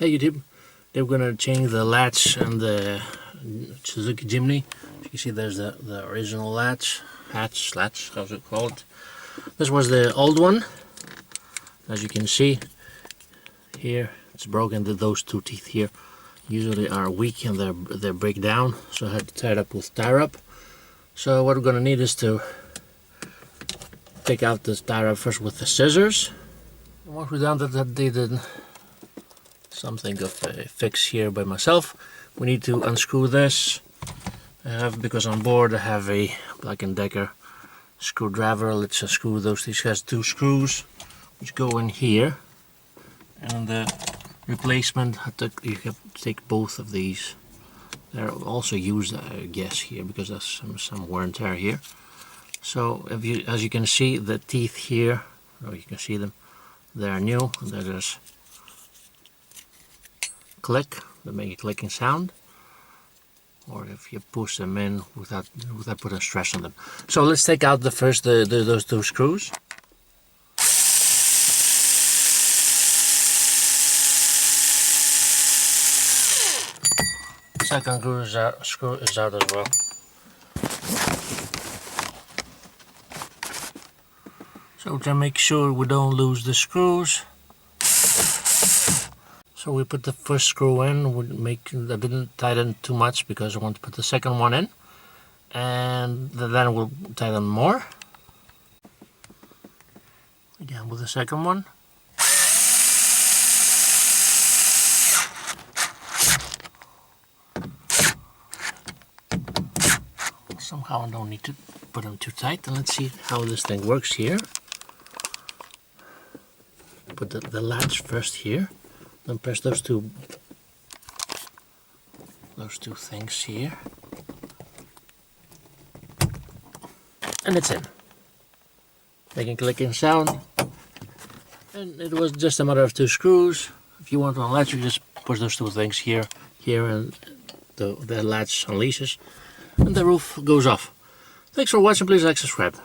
Hey YouTube, they're gonna change the latch and the Suzuki Jimny. You can see there's the original latch, latch, how's it called? This was the old one. As you can see here, it's broken. Those two teeth here usually are weak and they break down, so I had to tie it up with tie wrap. So what we're gonna need is to take out this tie wrap first with the scissors. And once we're done that, they did something of a fix here by myself. We need to unscrew this. Because on board I have a Black & Decker screwdriver. Let's unscrew those. This has two screws which go in here, and the replacement you have to take both of these. They're also used, I guess, here because there's some wear and tear here. So as you can see, the teeth here, you can see them, they're new, and they just click, they make a clicking sound, or if you push them in without putting stress on them. So let's take out those two screws. Second screw is out as well. So to make sure we don't lose the screws, so we put the first screw in. I didn't tighten too much because I want to put the second one in, and then we'll tighten more. Again with the second one. Somehow I don't need to put them too tight. And let's see how this thing works here. Put the latch first here, then press those two things here, and it's in, making clicking sound. And it was just a matter of two screws. If you want to unlatch, you just push those two things here, and the latch unleashes, and the roof goes off. Thanks for watching. Please like, subscribe.